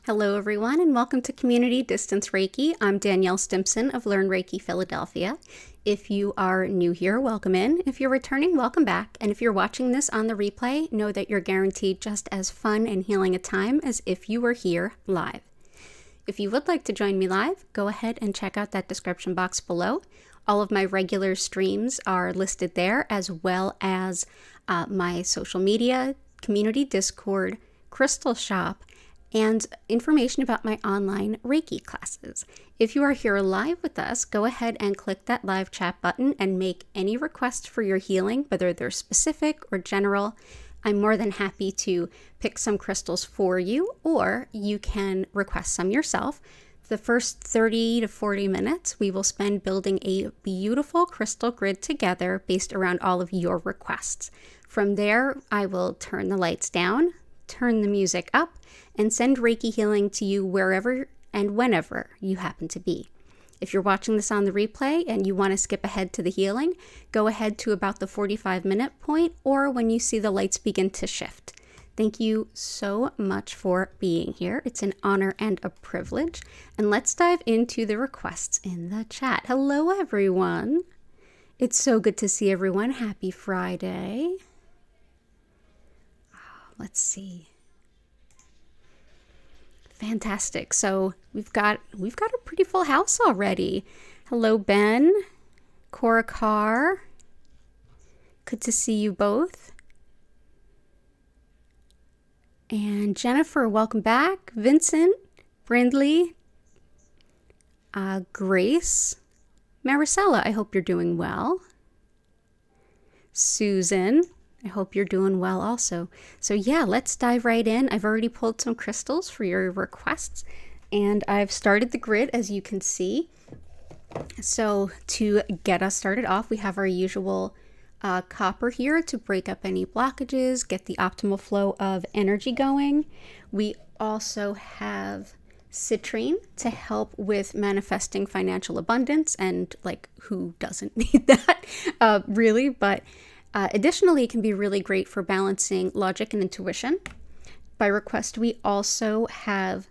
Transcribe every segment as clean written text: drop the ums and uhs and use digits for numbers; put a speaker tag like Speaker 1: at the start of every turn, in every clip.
Speaker 1: Hello everyone and welcome to Community Distance Reiki. I'm Danielle Stimpson of Learn Reiki Philadelphia. If you are new here, welcome in. If you're returning, welcome back. And if you're watching this on the replay, know that you're guaranteed just as fun and healing a time as if you were here live. If you would like to join me live, go ahead and check out that description box below. All of my regular streams are listed there, as well as my social media, community Discord, crystal shop, and information about my online Reiki classes. If you are here live with us, go ahead and click that live chat button and make any requests for your healing, whether they're specific or general. I'm more than happy to pick some crystals for you, or you can request some yourself. The first 30 to 40 minutes we will spend building a beautiful crystal grid together based around all of your requests. From there, I will turn the lights down, turn the music up, and send Reiki healing to you wherever and whenever you happen to be. If you're watching this on the replay and you want to skip ahead to the healing, go ahead to about the 45-minute point or when you see the lights begin to shift. Thank you so much for being here. It's an honor and a privilege. And let's dive into the requests in the chat. Hello, everyone. It's so good to see everyone. Happy Friday. Let's see. Fantastic. So we've got a pretty full house already. Hello, Ben, Cora Carr. Good to see you both. And Jennifer, welcome back. Vincent, Brindley, Grace, Maricela, I hope you're doing well. Susan, I hope you're doing well also. So yeah, let's dive right in. I've already pulled some crystals for your requests, and I've started the grid, as you can see. So to get us started off, we have our usual copper here to break up any blockages, get the optimal flow of energy going. We also have citrine to help with manifesting financial abundance, and like, who doesn't need that really? But additionally, it can be really great for balancing logic and intuition. By request, we also have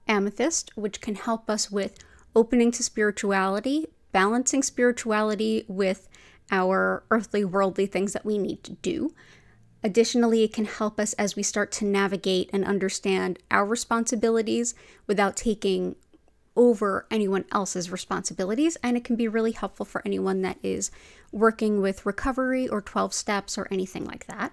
Speaker 1: amethyst, which can help us with opening to spirituality, balancing spirituality with our earthly, worldly things that we need to do. Additionally, it can help us as we start to navigate and understand our responsibilities without taking over anyone else's responsibilities, and it can be really helpful for anyone that is working with recovery or 12 steps or anything like that.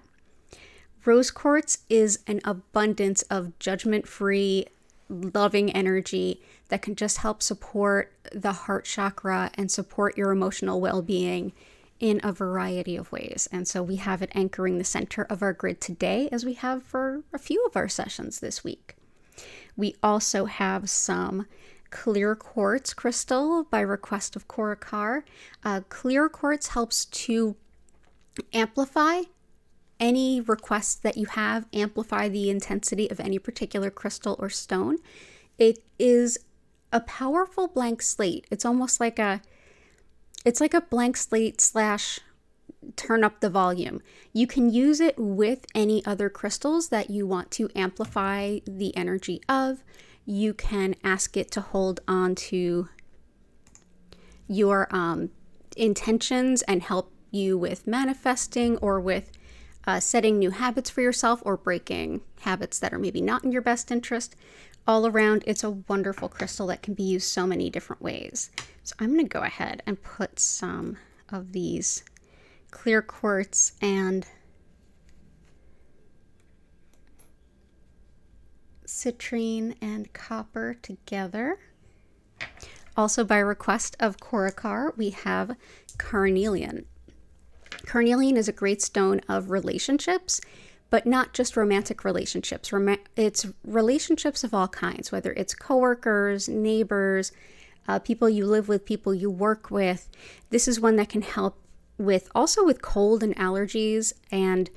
Speaker 1: Rose quartz is an abundance of judgment-free, loving energy that can just help support the heart chakra and support your emotional well-being in a variety of ways. And so we have it anchoring the center of our grid today, as we have for a few of our sessions this week. We also have some clear quartz crystal by request of Cora Carr. Clear quartz helps to amplify any requests that you have, amplify the intensity of any particular crystal or stone. It is a powerful blank slate. It's almost like it's like a blank slate slash turn up the volume. You can use it with any other crystals that you want to amplify the energy of. You can ask it to hold on to your intentions and help you with manifesting or with setting new habits for yourself or breaking habits that are maybe not in your best interest. All around, it's a wonderful crystal that can be used so many different ways. So I'm going to go ahead and put some of these clear quartz and citrine and copper together. Also, by request of Cora Carr, we have carnelian. Carnelian is a great stone of relationships, but not just romantic relationships. It's relationships of all kinds, whether it's coworkers, neighbors, people you live with, people you work with. This is one that can help with cold and allergies and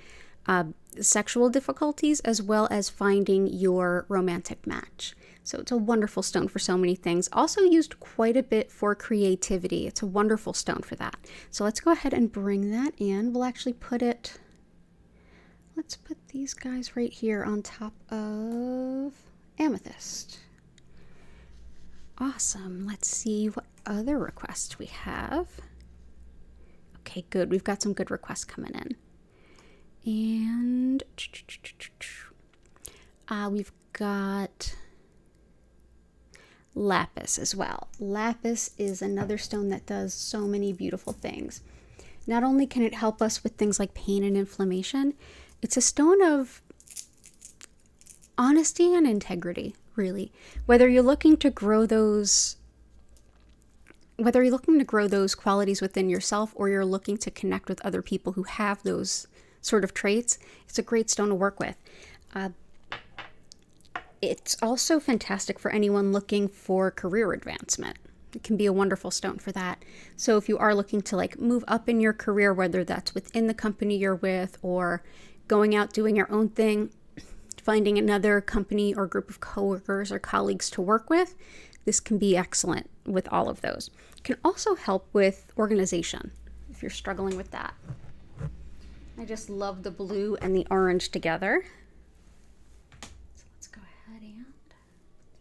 Speaker 1: sexual difficulties, as well as finding your romantic match. So it's a wonderful stone for so many things. Also used quite a bit for creativity. It's a wonderful stone for that. So let's go ahead and bring that in. We'll actually let's put these guys right here on top of amethyst. Awesome. Let's see what other requests we have. Okay, good. We've got some good requests coming in. And we've got lapis as well. Lapis is another stone that does so many beautiful things. Not only can it help us with things like pain and inflammation, it's a stone of honesty and integrity, really. Whether you're looking to grow those qualities within yourself, or you're looking to connect with other people who have those sort of traits, it's a great stone to work with. It's also fantastic for anyone looking for career advancement. It can be a wonderful stone for that. So if you are looking to like move up in your career, whether that's within the company you're with or going out doing your own thing, finding another company or group of coworkers or colleagues to work with, this can be excellent with all of those. It can also help with organization if you're struggling with that. I just love the blue and the orange together. So let's go ahead and put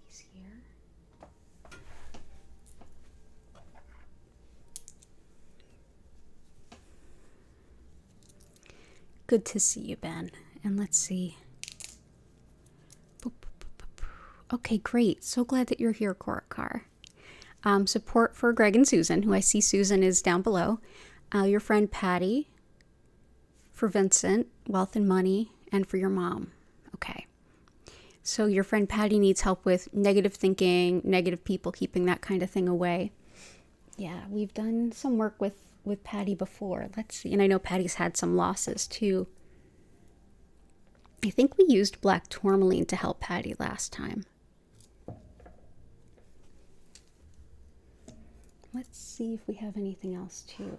Speaker 1: these here. Good to see you, Ben. And let's see. Okay, great. So glad that you're here, Korokar. Support for Greg and Susan, who I see Susan is down below. Your friend Patty, for Vincent, wealth and money, and for your mom. Okay. So your friend Patty needs help with negative thinking, negative people, keeping that kind of thing away. Yeah, we've done some work with Patty before. Let's see. And I know Patty's had some losses too. I think we used black tourmaline to help Patty last time. Let's see if we have anything else too.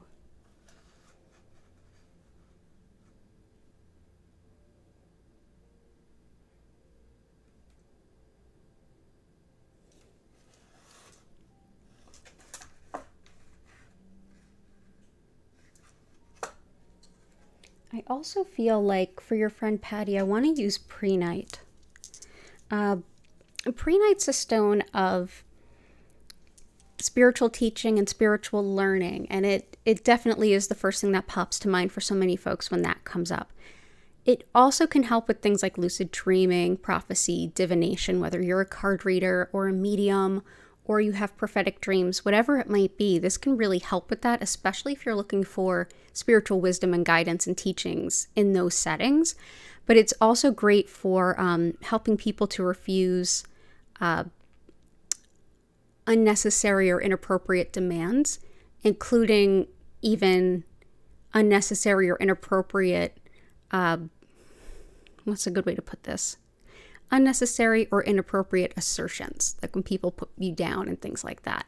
Speaker 1: I also feel like for your friend Patty, I want to use prehnite. Prehnite's a stone of spiritual teaching and spiritual learning, and it definitely is the first thing that pops to mind for so many folks when that comes up. It also can help with things like lucid dreaming, prophecy, divination, whether you're a card reader or a medium, or you have prophetic dreams, whatever it might be. This can really help with that, especially if you're looking for spiritual wisdom and guidance and teachings in those settings. But it's also great for helping people to refuse unnecessary or inappropriate demands, including even unnecessary or inappropriate, what's a good way to put this? Unnecessary or inappropriate assertions, like when people put you down and things like that.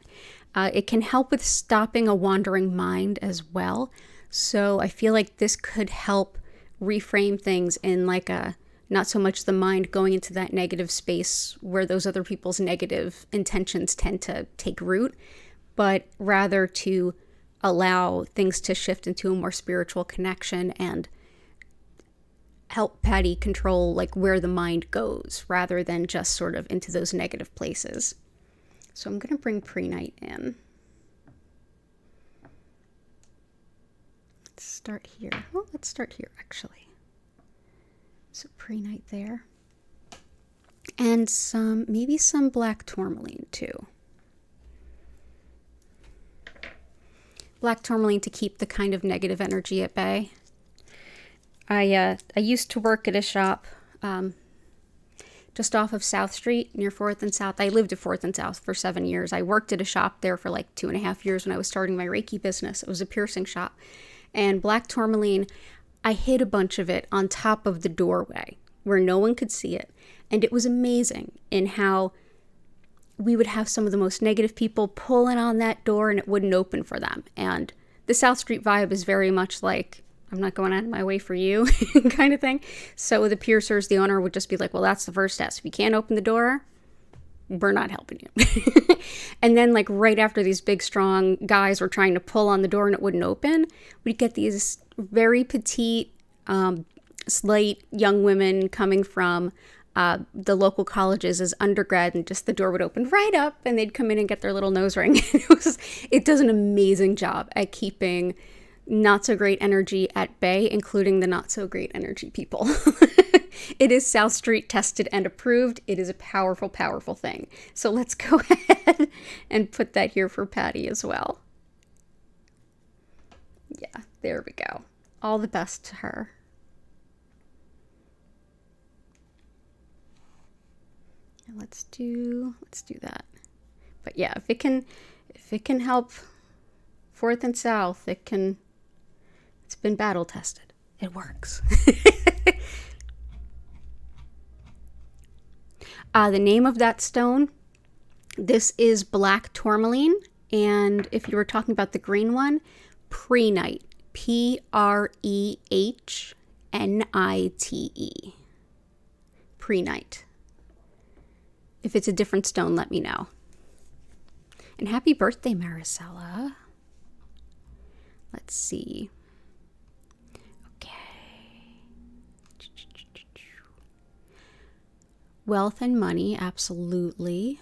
Speaker 1: It can help with stopping a wandering mind as well. So I feel like this could help reframe things in like a, not so much the mind going into that negative space where those other people's negative intentions tend to take root, but rather to allow things to shift into a more spiritual connection and help Patty control like where the mind goes rather than just sort of into those negative places. So I'm going to bring prehnite in. Let's start here. Well, let's start here actually. So prehnite there. And maybe some black tourmaline too. Black tourmaline to keep the kind of negative energy at bay. I used to work at a shop just off of South Street near 4th and South. I lived at 4th and South for 7 years. I worked at a shop there for like 2.5 years when I was starting my Reiki business. It was a piercing shop. And black tourmaline, I hid a bunch of it on top of the doorway where no one could see it. And it was amazing in how we would have some of the most negative people pulling on that door and it wouldn't open for them. And the South Street vibe is very much like, I'm not going out of my way for you kind of thing. So the piercers, the owner would just be like, well, that's the first test. If you can't open the door, we're not helping you. And then like right after these big, strong guys were trying to pull on the door and it wouldn't open, we'd get these very petite, slight young women coming from the local colleges as undergrad, and just the door would open right up and they'd come in and get their little nose ring. It does an amazing job at keeping not so great energy at bay, including the not so great energy people. It is South Street tested and approved. It is a powerful, powerful thing. So let's go ahead and put that here for Patty as well. Yeah, there we go. All the best to her. And let's do that. But yeah, if it can help Fourth and South, it's been battle tested. It works. The name of that stone, this is black tourmaline, and if you were talking about the green one, prehnite, Prehnite, prehnite. If it's a different stone, let me know. And happy birthday, Maricela. Let's see. Wealth and money, absolutely.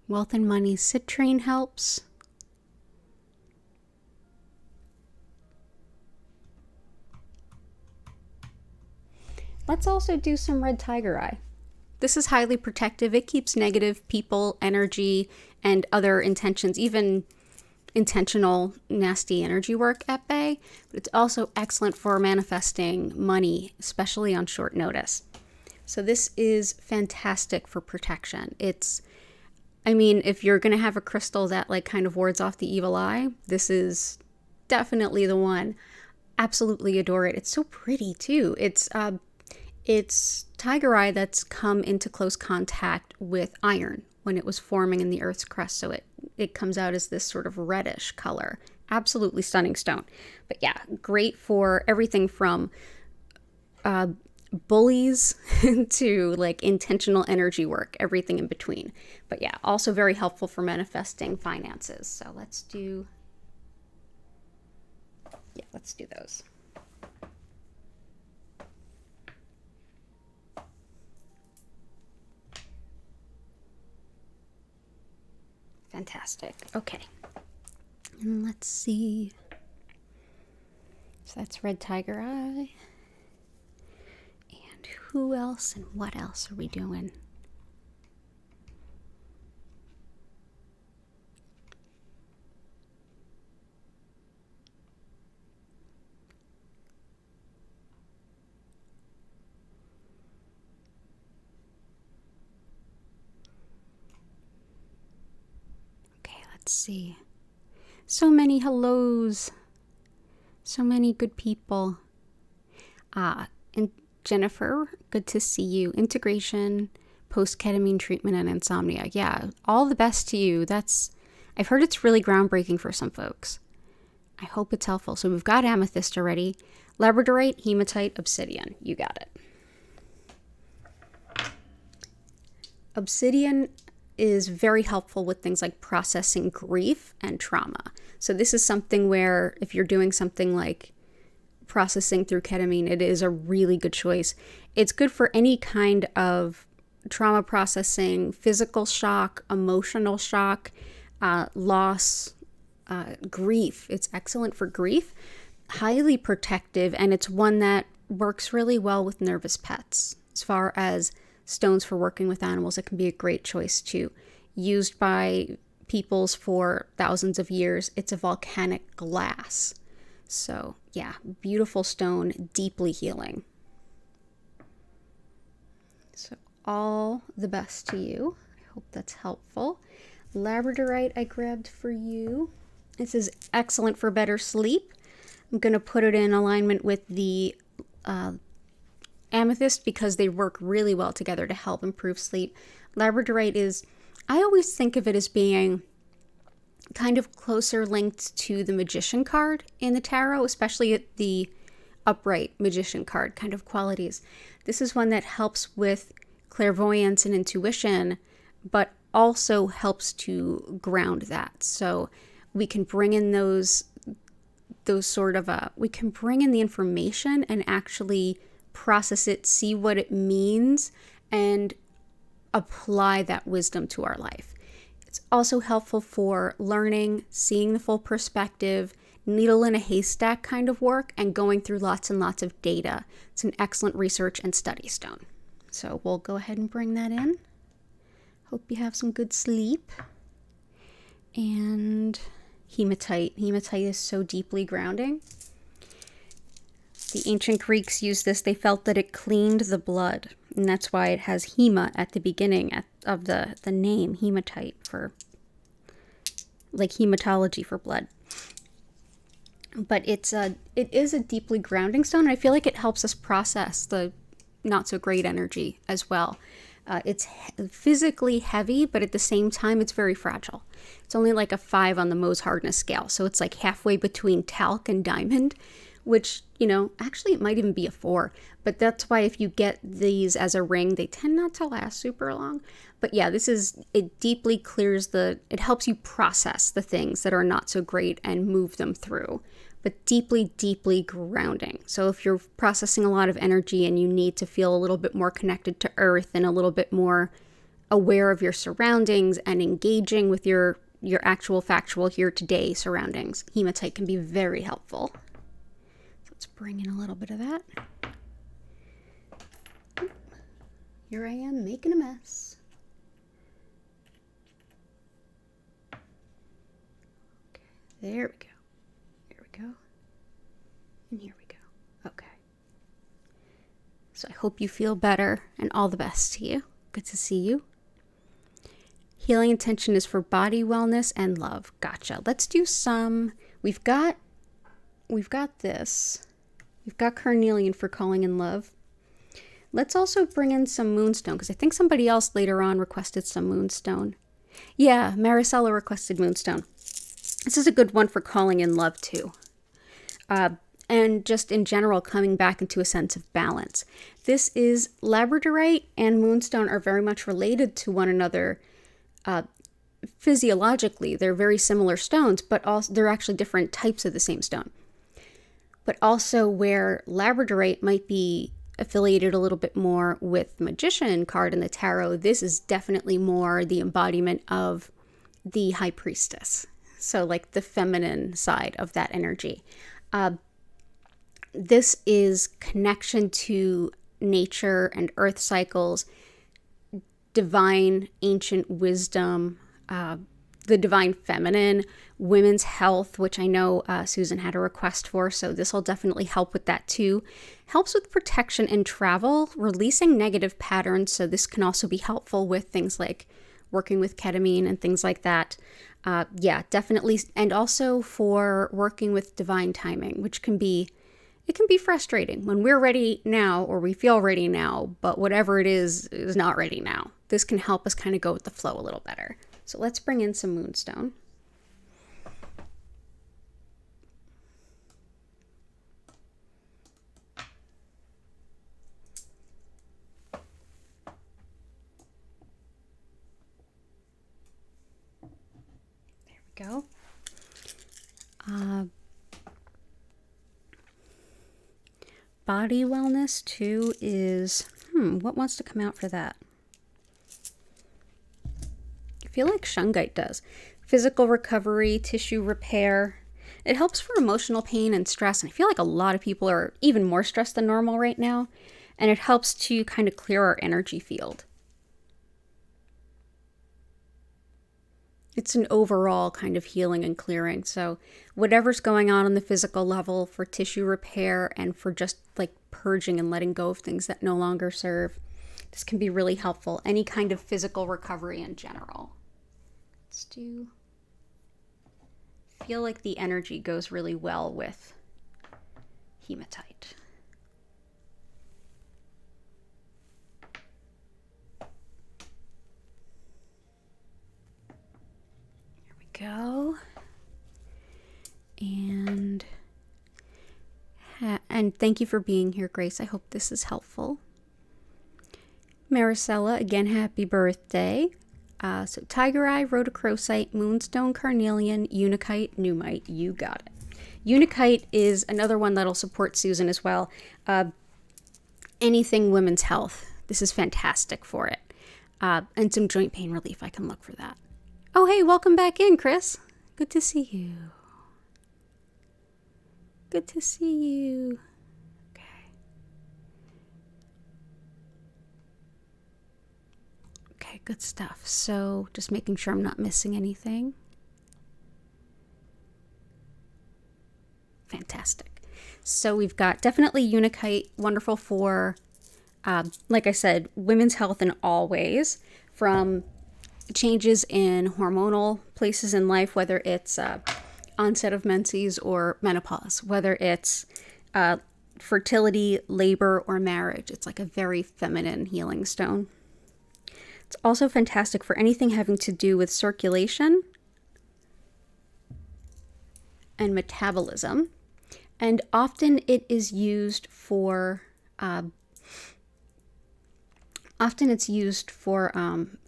Speaker 1: Wealth and money, citrine helps. Let's also do some red tiger eye. This is highly protective. It keeps negative people, energy, and other intentions, even intentional nasty energy work at bay. But it's also excellent for manifesting money, especially on short notice. So this is fantastic for protection. If you're going to have a crystal that like kind of wards off the evil eye, this is definitely the one. Absolutely adore it. It's so pretty too. It's tiger eye that's come into close contact with iron when it was forming in the Earth's crust. So it comes out as this sort of reddish color. Absolutely stunning stone. But yeah, great for everything from bullies to like intentional energy work, everything in between. But yeah, also very helpful for manifesting finances. So let's do those. Fantastic. Okay. And let's see. So that's red tiger eye. And who else and what else are we doing? Let's see. So many hellos. So many good people. And Jennifer, good to see you. Integration, post-ketamine treatment, and insomnia. Yeah, all the best to you. I've heard it's really groundbreaking for some folks. I hope it's helpful. So we've got amethyst already. Labradorite, hematite, obsidian. You got it. Obsidian is very helpful with things like processing grief and trauma. So this is something where if you're doing something like processing through ketamine, it is a really good choice. It's good for any kind of trauma processing, physical shock, emotional shock, loss, grief. It's excellent for grief, highly protective, and it's one that works really well with nervous pets. As far as stones for working with animals, it can be a great choice too. Used by peoples for thousands of years. It's a volcanic glass. So yeah, beautiful stone, deeply healing. So all the best to you. I hope that's helpful. Labradorite I grabbed for you. This is excellent for better sleep. I'm going to put it in alignment with the amethyst because they work really well together to help improve sleep. Labradorite is, I always think of it as being kind of closer linked to the magician card in the tarot, especially at the upright magician card kind of qualities. This is one that helps with clairvoyance and intuition, but also helps to ground that. So we can bring in those those sort of, we can bring in the information and actually process it, see what it means, and apply that wisdom to our life. It's also helpful for learning, seeing the full perspective, needle in a haystack kind of work, and going through lots and lots of data. It's an excellent research and study stone. So we'll go ahead and bring that in. Hope you have some good sleep. And hematite. Hematite is so deeply grounding. The ancient Greeks used this. They felt that it cleaned the blood. And that's why it has hema at the beginning of the name, hematite, for like hematology for blood. But it is a deeply grounding stone. I feel like it helps us process the not so great energy as well. It's physically heavy, but at the same time, it's very fragile. It's only like a 5 on the Mohs hardness scale. So it's like halfway between talc and diamond, which, you know, actually it might even be a 4. But that's why if you get these as a ring, they tend not to last super long. But yeah, it deeply clears it helps you process the things that are not so great and move them through. But deeply, deeply grounding. So if you're processing a lot of energy and you need to feel a little bit more connected to earth and a little bit more aware of your surroundings and engaging with your actual factual here today surroundings, hematite can be very helpful. So let's bring in a little bit of that. Here I am making a mess. Okay, there we go. Go. And here we go. Okay. So I hope you feel better and all the best to you. Good to see you. Healing intention is for body wellness and love. Gotcha. Let's do some. We've got this. We've got carnelian for calling in love. Let's also bring in some moonstone because I think somebody else later on requested some moonstone. Yeah, Maricela requested moonstone. This is a good one for calling in love too. And just in general, coming back into a sense of balance. This is labradorite and moonstone are very much related to one another physiologically. They're very similar stones, but also they're actually different types of the same stone. But also where labradorite might be affiliated a little bit more with the magician card in the tarot, this is definitely more the embodiment of the high priestess. So like the feminine side of that energy. This is connection to nature and earth cycles, divine ancient wisdom, the divine feminine, women's health, which I know Susan had a request for, so this will definitely help with that too. Helps with protection and travel, releasing negative patterns, so this can also be helpful with things like working with ketamine and things like that. Yeah, definitely. And also for working with divine timing, which can be frustrating when we're ready now or we feel ready now, but whatever it is not ready now. This can help us kind of go with the flow a little better. So let's bring in some moonstone. Go. Body wellness too is, what wants to come out for that? I feel like shungite does. Physical recovery, tissue repair. It helps for emotional pain and stress. And I feel like a lot of people are even more stressed than normal right now. And it helps to kind of clear our energy field. It's an overall kind of healing and clearing. So whatever's going on the physical level for tissue repair and for just like purging and letting go of things that no longer serve, this can be really helpful. Any kind of physical recovery in general. Let's do. I feel like the energy goes really well with hematite. Go. And thank you for being here, Grace. I hope this is helpful. Maricela, again, happy birthday. So Tiger Eye, Rhodochrosite, Moonstone, Carnelian, Unakite, Numite. You got it. Unakite is another one that'll support Susan as well. Anything women's health, this is fantastic for it. And some joint pain relief, I can look for that. Oh, hey, welcome back in, Chris. Good to see you. Good to see you. Okay. Okay, good stuff. So just making sure I'm not missing anything. Fantastic. So we've got definitely Unakite, wonderful for, like I said, women's health in all ways, from changes in hormonal places in life, whether it's onset of menses or menopause, whether it's fertility, labor, or marriage. It's like a very feminine healing stone. It's also fantastic for anything having to do with circulation and metabolism. And often it is used for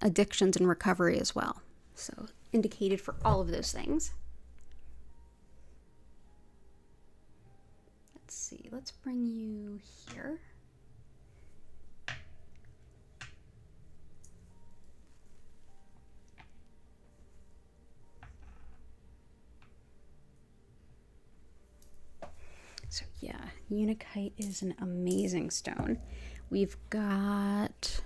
Speaker 1: addictions and recovery as well. So indicated for all of those things. Let's see, let's bring you here. So yeah, Unakite is an amazing stone. We've got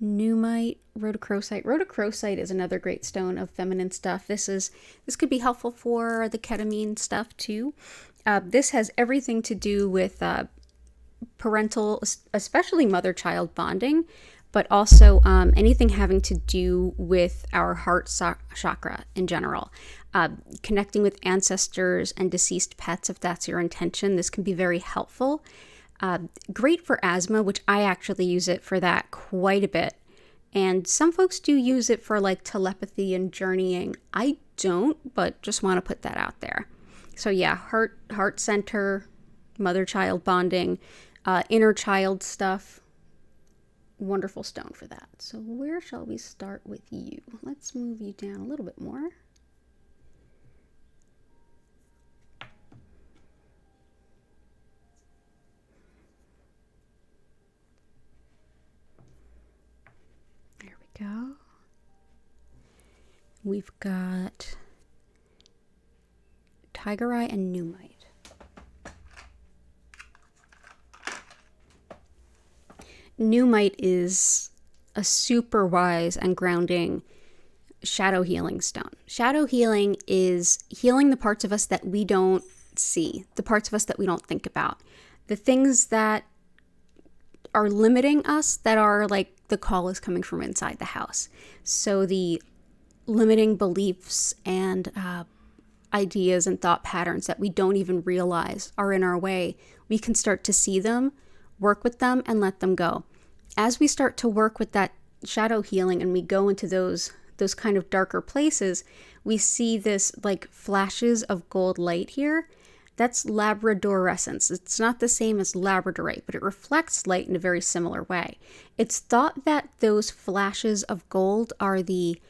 Speaker 1: Numite, Rhodochrosite. Rhodochrosite is another great stone of feminine stuff. This could be helpful for the ketamine stuff too. This has everything to do with parental, especially mother-child bonding, but also anything having to do with our heart chakra in general. Connecting with ancestors and deceased pets, if that's your intention. This can be very helpful. Great for asthma, which I actually use it for that quite a bit. And some folks do use it for like telepathy and journeying. I don't, but just want to put that out there. So yeah, heart center, mother-child bonding, inner child stuff. Wonderful stone for that. So where shall we start with you? Let's move you down a little bit more. Go. We've got Tiger Eye and Numite. Numite is a super wise and grounding shadow healing stone. Shadow healing is healing the parts of us that we don't see, the parts of us that we don't think about, the things that are limiting us, that are like the call is coming from inside the house. So the limiting beliefs and ideas and thought patterns that we don't even realize are in our way, we can start to see them, work with them, and let them go. As we start to work with that shadow healing and we go into those kind of darker places, we see this like flashes of gold light here. That's labradorescence. It's not the same as labradorite, but it reflects light in a very similar way. It's thought that those flashes of gold are the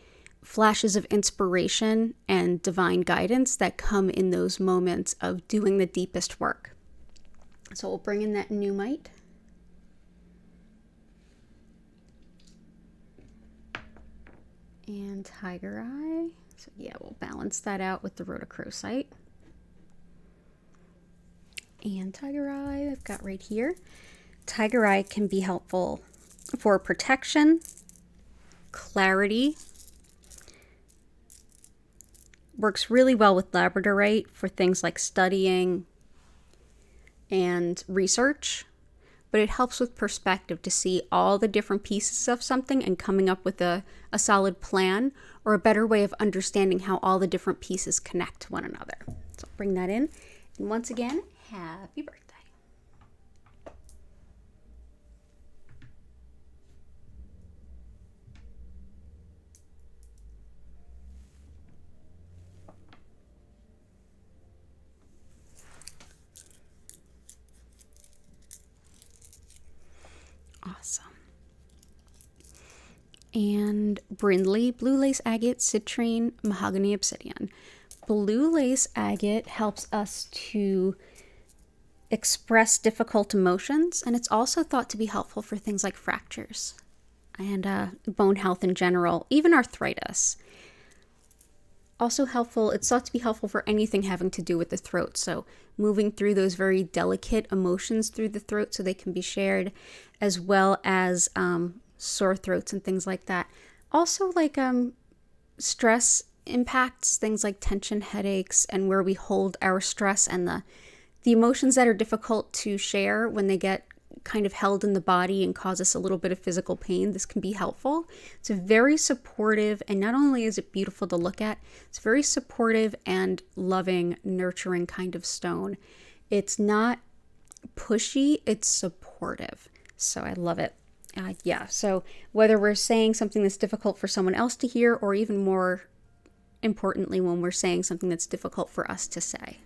Speaker 1: flashes of inspiration and divine guidance that come in those moments of doing the deepest work. So we'll bring in that Numite. And Tiger Eye. So yeah, we'll balance that out with the Rhodochrosite. And Tiger Eye, I've got right here. Tiger Eye can be helpful for protection, clarity. Works really well with labradorite for things like studying and research, but it helps with perspective to see all the different pieces of something and coming up with a solid plan or a better way of understanding how all the different pieces connect to one another. So I'll bring that in. And once again, happy birthday. Awesome. And Brindley, Blue Lace Agate, Citrine, Mahogany, Obsidian. Blue lace agate helps us to express difficult emotions, and it's also thought to be helpful for things like fractures and bone health in general, even arthritis. Also helpful, it's thought to be helpful for anything having to do with the throat, so moving through those very delicate emotions through the throat so they can be shared, as well as sore throats and things like that. Also like stress impacts, things like tension, headaches, and where we hold our stress and the emotions that are difficult to share when they get kind of held in the body and cause us a little bit of physical pain. This can be helpful. It's a very supportive, and not only is it beautiful to look at, it's very supportive and loving, nurturing kind of stone. It's not pushy, it's supportive. So I love it. Yeah, so whether we're saying something that's difficult for someone else to hear, or even more importantly, when we're saying something that's difficult for us to say.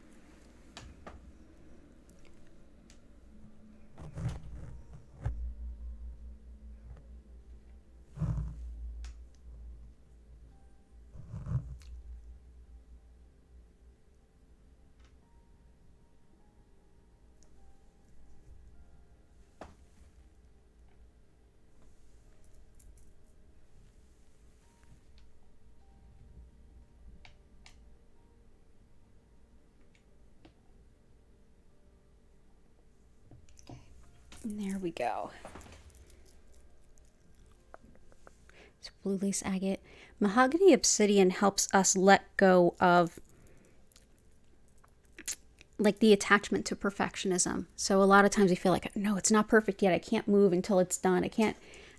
Speaker 1: And there we go. So blue lace agate. Mahogany obsidian helps us let go of like the attachment to perfectionism. So a lot of times we feel like, no, it's not perfect yet. I can't move until it's done. I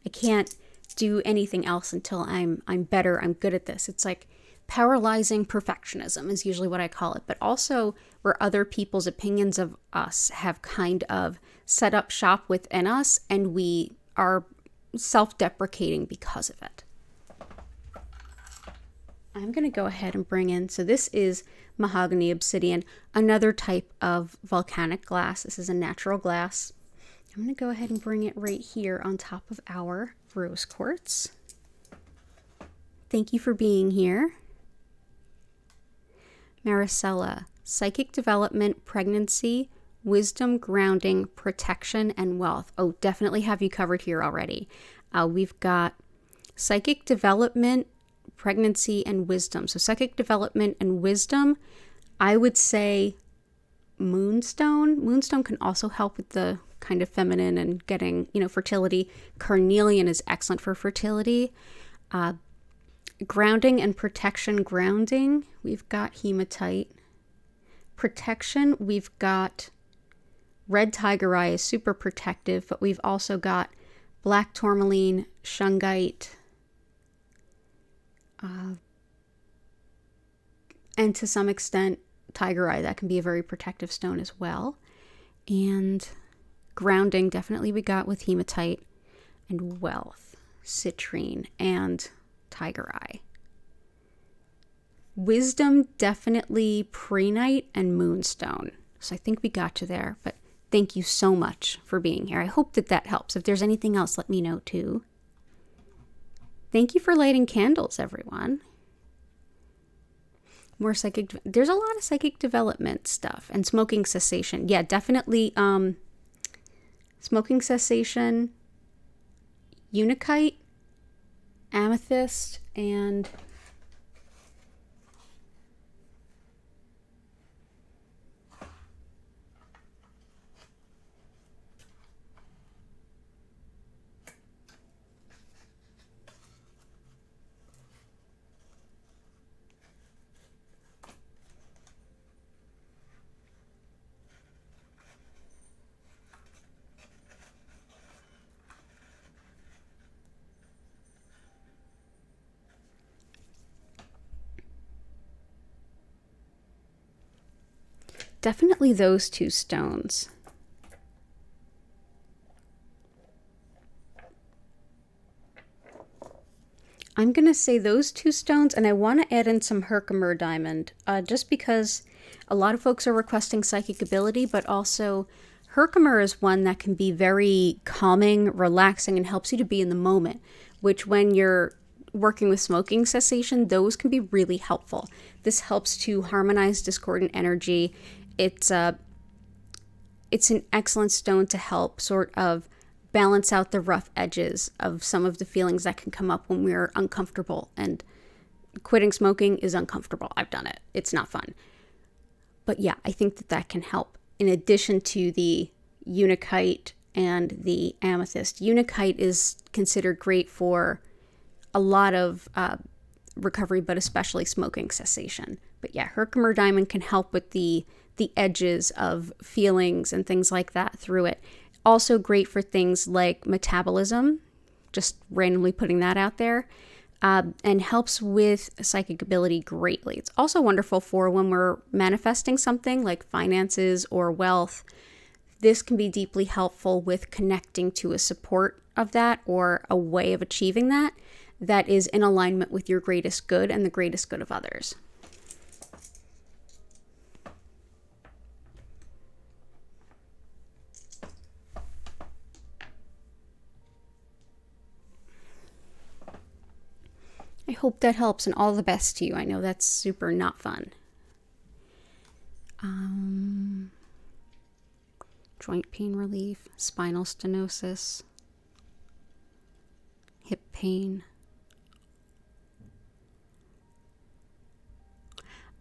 Speaker 1: can't do anything else until I'm better. I'm good at this. It's like paralyzing perfectionism is usually what I call it, but also where other people's opinions of us have kind of set up shop within us, and we are self-deprecating because of it. I'm going to go ahead and bring in, so this is mahogany obsidian, another type of volcanic glass. This is a natural glass. I'm going to go ahead and bring it right here on top of our rose quartz. Thank you for being here. Maricela, psychic development, pregnancy, wisdom, grounding, protection, and wealth. Oh, definitely have you covered here already. We've got psychic development, pregnancy, and wisdom. So psychic development and wisdom, I would say moonstone. Moonstone can also help with the kind of feminine and getting, fertility. Carnelian is excellent for fertility. Grounding and protection. Grounding, we've got hematite. Protection, we've got red tiger eye is super protective, but we've also got black tourmaline, shungite, and to some extent tiger eye. That can be a very protective stone as well. And grounding, definitely we got with hematite, and wealth, citrine, and tiger eye. Wisdom, definitely prehnite and moonstone. So I think we got you there, but thank you so much for being here. I hope that helps. If there's anything else, let me know too. Thank you for lighting candles, everyone. More psychic, there's a lot of psychic development stuff, and smoking cessation. Yeah, definitely smoking cessation, unakite, amethyst, and definitely those two stones. I'm going to say those two stones, and I want to add in some Herkimer diamond, just because a lot of folks are requesting psychic ability, but also Herkimer is one that can be very calming, relaxing, and helps you to be in the moment, which when you're working with smoking cessation, those can be really helpful. This helps to harmonize discordant energy. It's an excellent stone to help sort of balance out the rough edges of some of the feelings that can come up when we're uncomfortable. And quitting smoking is uncomfortable. I've done it. It's not fun. But yeah, I think that can help. In addition to the Unakite and the amethyst. Unakite is considered great for a lot of recovery, but especially smoking cessation. But yeah, Herkimer diamond can help with the edges of feelings and things like that through it. Also great for things like metabolism, just randomly putting that out there, and helps with psychic ability greatly. It's also wonderful for when we're manifesting something like finances or wealth. This can be deeply helpful with connecting to a support of that or a way of achieving that is in alignment with your greatest good and the greatest good of others. I hope that helps, and all the best to you. I know that's super not fun. Joint pain relief, spinal stenosis, hip pain.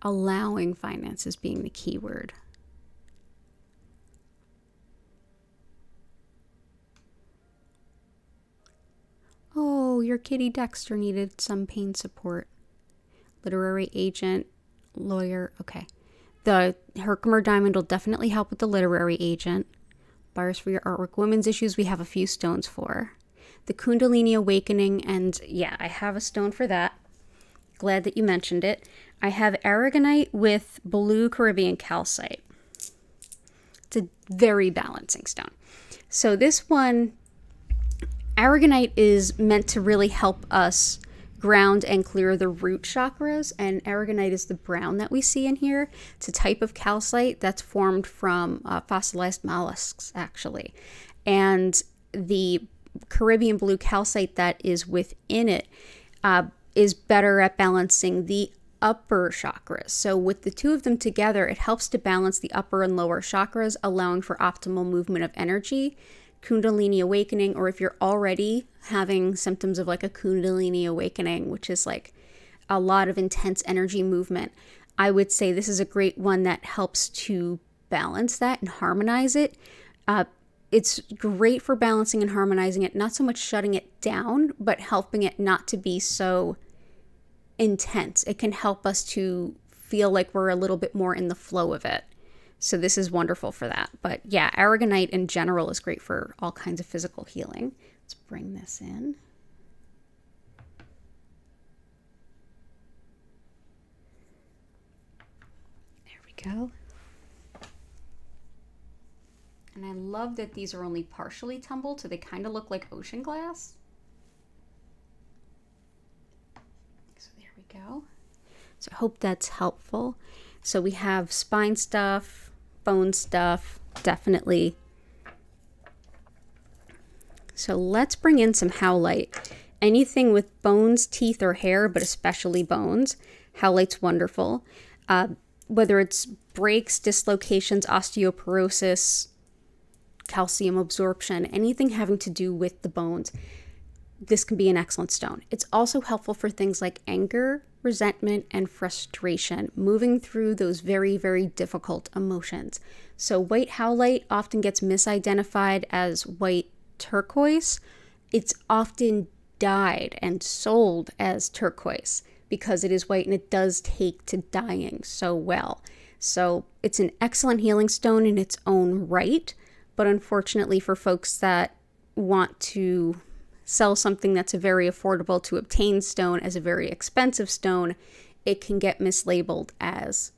Speaker 1: Allowing finances being the key word. Oh, your kitty Dexter needed some pain support. Literary agent, lawyer, okay. The Herkimer diamond will definitely help with the literary agent. Buyers for your artwork. Women's issues, we have a few stones for. The Kundalini awakening, and yeah, I have a stone for that. Glad that you mentioned it. I have Aragonite with blue Caribbean calcite. It's a very balancing stone. So this one, Aragonite is meant to really help us ground and clear the root chakras, and Aragonite is the brown that we see in here. It's a type of calcite that's formed from fossilized mollusks, actually. And the Caribbean blue calcite that is within it is better at balancing the upper chakras. So with the two of them together, it helps to balance the upper and lower chakras, allowing for optimal movement of energy. Kundalini awakening, or if you're already having symptoms of like a Kundalini awakening, which is like a lot of intense energy movement, I would say this is a great one that helps to balance that and harmonize it. It's great for balancing and harmonizing it, not so much shutting it down, but helping it not to be so intense. It can help us to feel like we're a little bit more in the flow of it. So this is wonderful for that. But yeah, Aragonite in general is great for all kinds of physical healing. Let's bring this in. There we go. And I love that these are only partially tumbled, so they kind of look like ocean glass. So there we go. So I hope that's helpful. So we have spine stuff, bone stuff, definitely. So let's bring in some howlite. Anything with bones, teeth, or hair, but especially bones. Howlite's wonderful. Whether it's breaks, dislocations, osteoporosis, calcium absorption, anything having to do with the bones, this can be an excellent stone. It's also helpful for things like anger, resentment, and frustration, moving through those very, very difficult emotions. So white howlite often gets misidentified as white turquoise. It's often dyed and sold as turquoise because it is white and it does take to dyeing so well. So it's an excellent healing stone in its own right, but unfortunately for folks that want to sell something that's a very affordable to obtain stone as a very expensive stone, it can get mislabeled as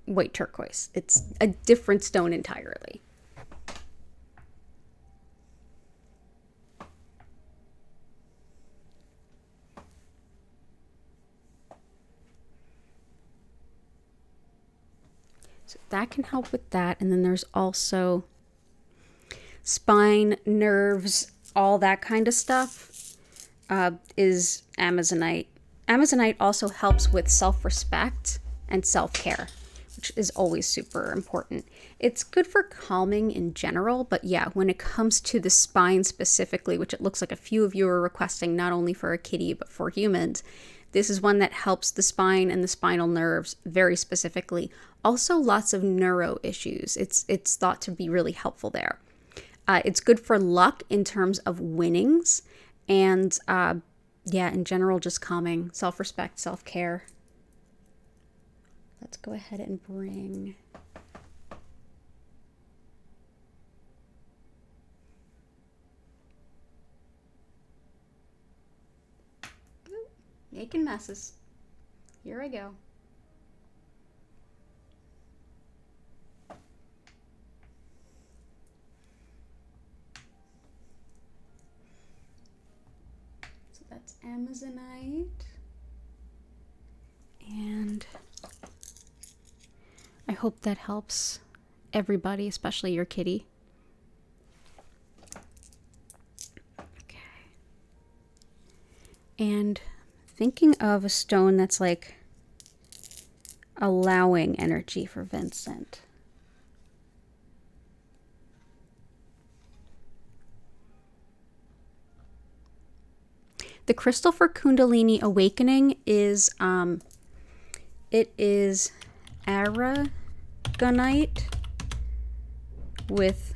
Speaker 1: white turquoise. It's a different stone entirely. So that can help with that. And then there's also spine, nerves, all that kind of stuff. is Amazonite. Amazonite also helps with self-respect and self-care, which is always super important. It's good for calming in general, but yeah, when it comes to the spine specifically, which it looks like a few of you are requesting not only for a kitty, but for humans, this is one that helps the spine and the spinal nerves very specifically. Also, lots of neuro issues. It's thought to be really helpful there. It's good for luck in terms of winnings, and yeah, in general, just calming, self-respect, self-care. Let's go ahead and bring making messes. Here I go. So that's Amazonite. And I hope that helps everybody, especially your kitty. Okay. And thinking of a stone that's like allowing energy for Vincent. The crystal for Kundalini Awakening is it is Aragonite with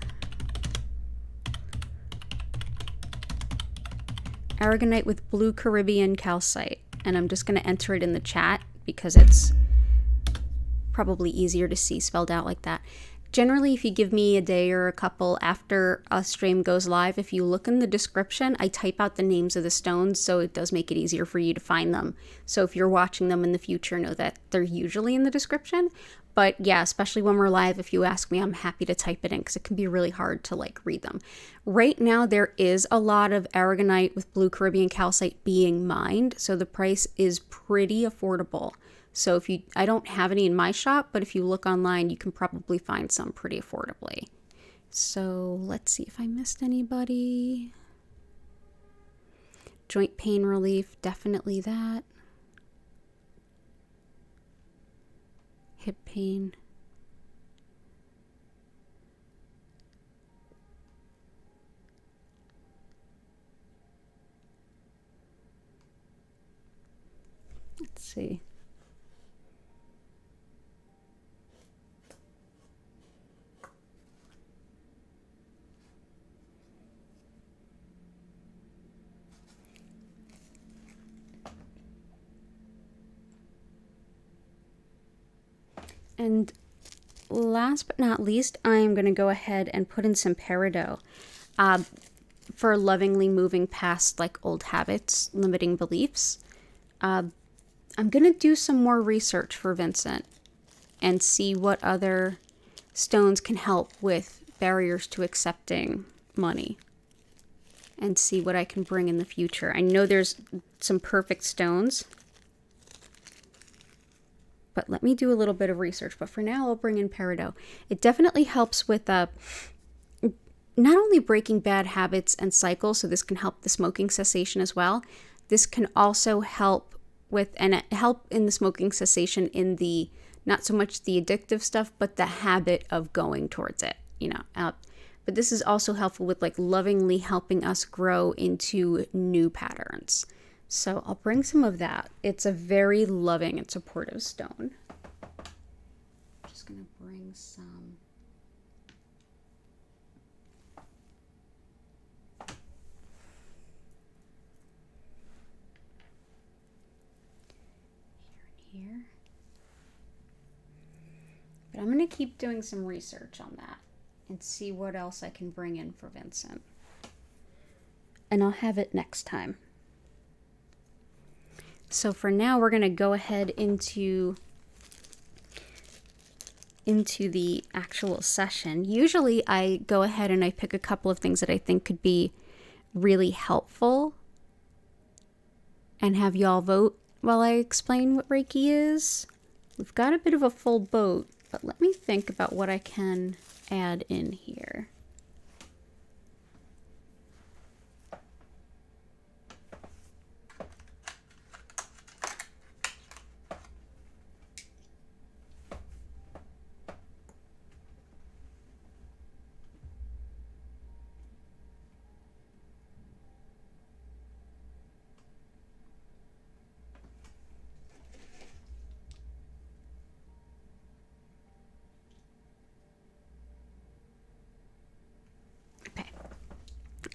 Speaker 1: blue Caribbean calcite, and I'm just going to enter it in the chat because it's probably easier to see spelled out like that. Generally, if you give me a day or a couple after a stream goes live, if you look in the description, I type out the names of the stones, so it does make it easier for you to find them. So if you're watching them in the future, know that they're usually in the description. But yeah, especially when we're live, if you ask me, I'm happy to type it in because it can be really hard to like read them. Right now, there is a lot of Aragonite with blue Caribbean calcite being mined, so the price is pretty affordable. So if you, I don't have any in my shop, but if you look online, you can probably find some pretty affordably. So let's see if I missed anybody. Joint pain relief, definitely that. Hip pain. Let's see. And last but not least, I'm going to go ahead and put in some peridot for lovingly moving past like old habits, limiting beliefs. I'm going to do some more research for Vincent and see what other stones can help with barriers to accepting money and see what I can bring in the future. I know there's some perfect stones, but let me do a little bit of research. But for now, I'll bring in peridot. It definitely helps with not only breaking bad habits and cycles, so this can help the smoking cessation as well. This can also help with, and help in the smoking cessation in the, not so much the addictive stuff, but the habit of going towards it, you know. But this is also helpful with like lovingly helping us grow into new patterns. So I'll bring some of that. It's a very loving and supportive stone. I'm just going to bring some. Here. But I'm going to keep doing some research on that and see what else I can bring in for Vincent. And I'll have it next time. So for now, we're going to go ahead into the actual session. Usually I go ahead and I pick a couple of things that I think could be really helpful and have y'all vote while I explain what Reiki is. We've got a bit of a full boat, but let me think about what I can add in here.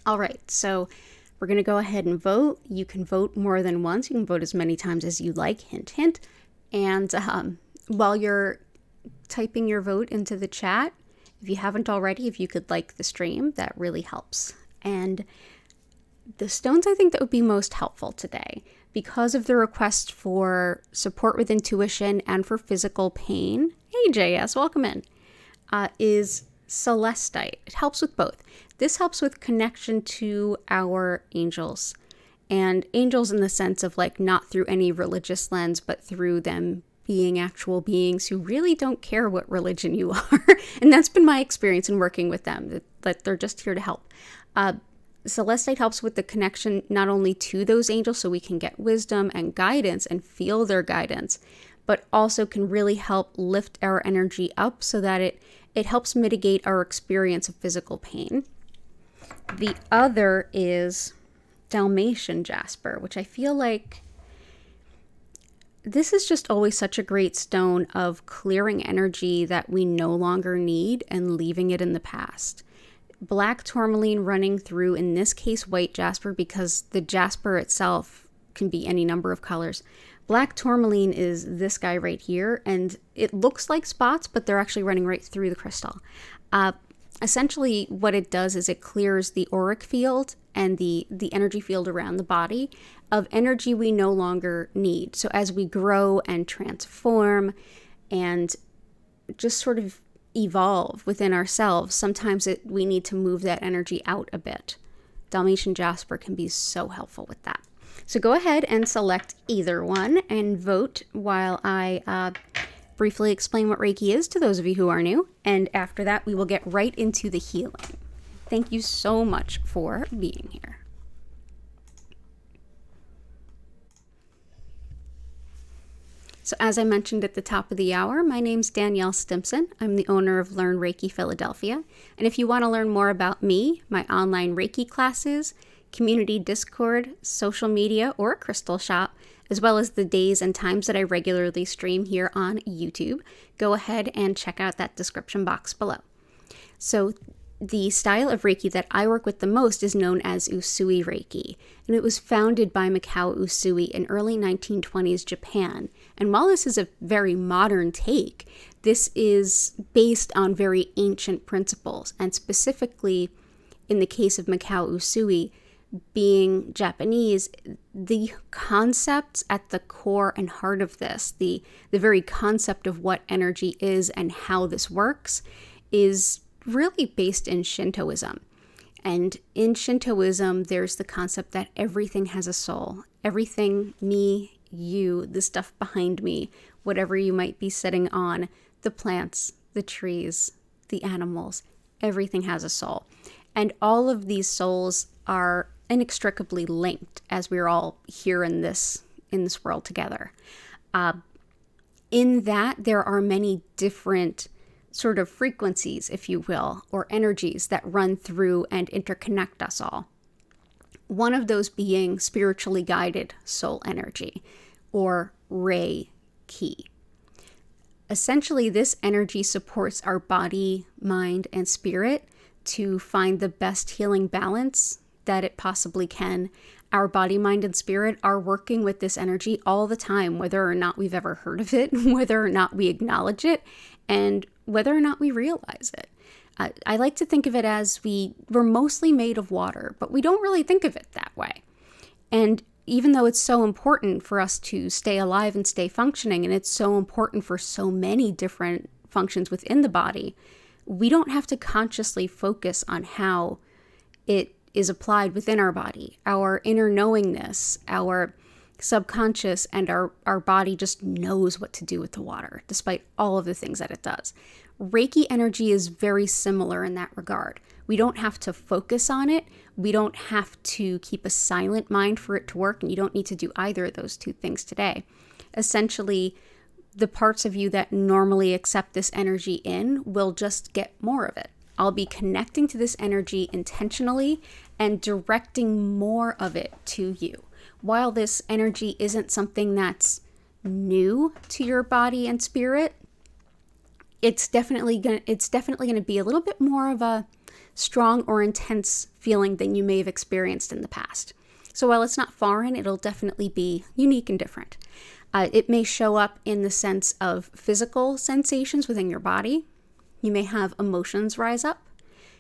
Speaker 1: All right, so we're going to go ahead and vote. You can vote more than once. You can vote as many times as you like, hint, hint. And while you're typing your vote into the chat, if you haven't already, if you could like the stream, that really helps. And the stones I think that would be most helpful today, because of the request for support with intuition and for physical pain, hey JS, welcome in, is celestite. It helps with both. This helps with connection to our angels, and angels in the sense of like not through any religious lens, but through them being actual beings who really don't care what religion you are. And that's been my experience in working with them, that they're just here to help. Celestite helps with the connection not only to those angels so we can get wisdom and guidance and feel their guidance, but also can really help lift our energy up so that it helps mitigate our experience of physical pain. The other is Dalmatian jasper, which I feel like this is just always such a great stone of clearing energy that we no longer need and leaving it in the past. Black tourmaline running through, in this case, white jasper, because the jasper itself can be any number of colors. Black tourmaline is this guy right here, and it looks like spots, but they're actually running right through the crystal. Essentially, what it does is it clears the auric field and the energy field around the body of energy we no longer need. So as we grow and transform and just sort of evolve within ourselves, sometimes we need to move that energy out a bit. Dalmatian jasper can be so helpful with that. So go ahead and select either one and vote while I briefly explain what Reiki is to those of you who are new. And after that, we will get right into the healing. Thank you so much for being here. So as I mentioned at the top of the hour, my name's Danielle Stimpson. I'm the owner of Learn Reiki Philadelphia. And if you want to learn more about me, my online Reiki classes, community Discord, social media, or a crystal shop, as well as the days and times that I regularly stream here on YouTube, go ahead and check out that description box below. So the style of Reiki that I work with the most is known as Usui Reiki, and it was founded by Mikao Usui in early 1920s Japan. And while this is a very modern take, this is based on very ancient principles, and specifically in the case of Mikao Usui, being Japanese, the concepts at the core and heart of this, the very concept of what energy is and how this works, is really based in Shintoism. And in Shintoism, there's the concept that everything has a soul. Everything, me, you, the stuff behind me, whatever you might be sitting on, the plants, the trees, the animals, everything has a soul. And all of these souls are inextricably linked as we're all here in this world together. In that, there are many different sort of frequencies, if you will, or energies that run through and interconnect us all. One of those being spiritually guided soul energy, or Reiki. Essentially, this energy supports our body, mind, and spirit to find the best healing balance that it possibly can. Our body, mind, and spirit are working with this energy all the time, whether or not we've ever heard of it, whether or not we acknowledge it, and whether or not we realize it. I like to think of it as we're mostly made of water, but we don't really think of it that way. And even though it's so important for us to stay alive and stay functioning, and it's so important for so many different functions within the body, we don't have to consciously focus on how it is applied within our body. Our inner knowingness, our subconscious, and our body just knows what to do with the water, despite all of the things that it does. Reiki energy is very similar in that regard. We don't have to focus on it. We don't have to keep a silent mind for it to work, and you don't need to do either of those two things today. Essentially, the parts of you that normally accept this energy in will just get more of it. I'll be connecting to this energy intentionally and directing more of it to you. While this energy isn't something that's new to your body and spirit, it's definitely gonna be a little bit more of a strong or intense feeling than you may have experienced in the past. So while it's not foreign, it'll definitely be unique and different. It may show up in the sense of physical sensations within your body. You may have emotions rise up.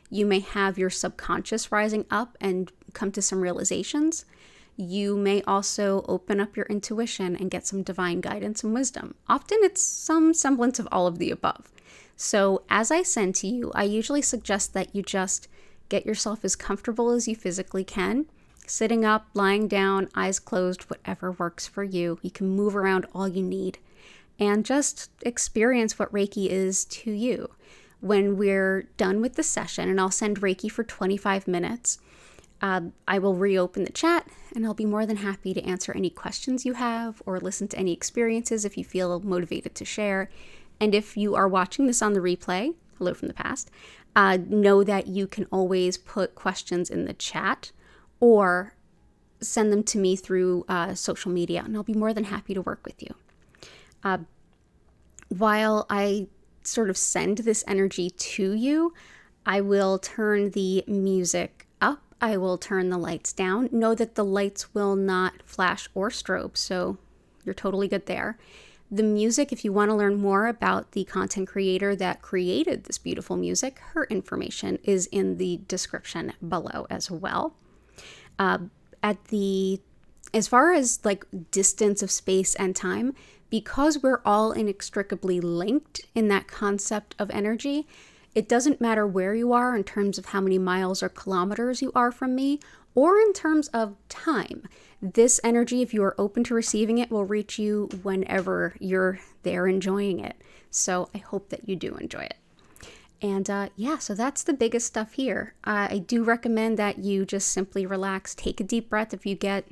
Speaker 1: You may have your subconscious rising up and come to some realizations. You may also open up your intuition and get some divine guidance and wisdom. Often it's some semblance of all of the above. So as I send to you, I usually suggest that you just get yourself as comfortable as you physically can, sitting up, lying down, eyes closed, whatever works for you. You can move around all you need and just experience what Reiki is to you. When we're done with the session, and I'll send Reiki for 25 minutes, I will reopen the chat and I'll be more than happy to answer any questions you have or listen to any experiences if you feel motivated to share. And if you are watching this on the replay, hello from the past, know that you can always put questions in the chat or send them to me through social media, and I'll be more than happy to work with you. While I sort of send this energy to you, I will turn the music up. I will turn the lights down. Know that the lights will not flash or strobe, so you're totally good there. The music, if you want to learn more about the content creator that created this beautiful music, her information is in the description below as well. As far as like distance of space and time, because we're all inextricably linked in that concept of energy, it doesn't matter where you are in terms of how many miles or kilometers you are from me, or in terms of time. This energy, if you are open to receiving it, will reach you whenever you're there enjoying it. So I hope that you do enjoy it. And so that's the biggest stuff here. I do recommend that you just simply relax, take a deep breath if you get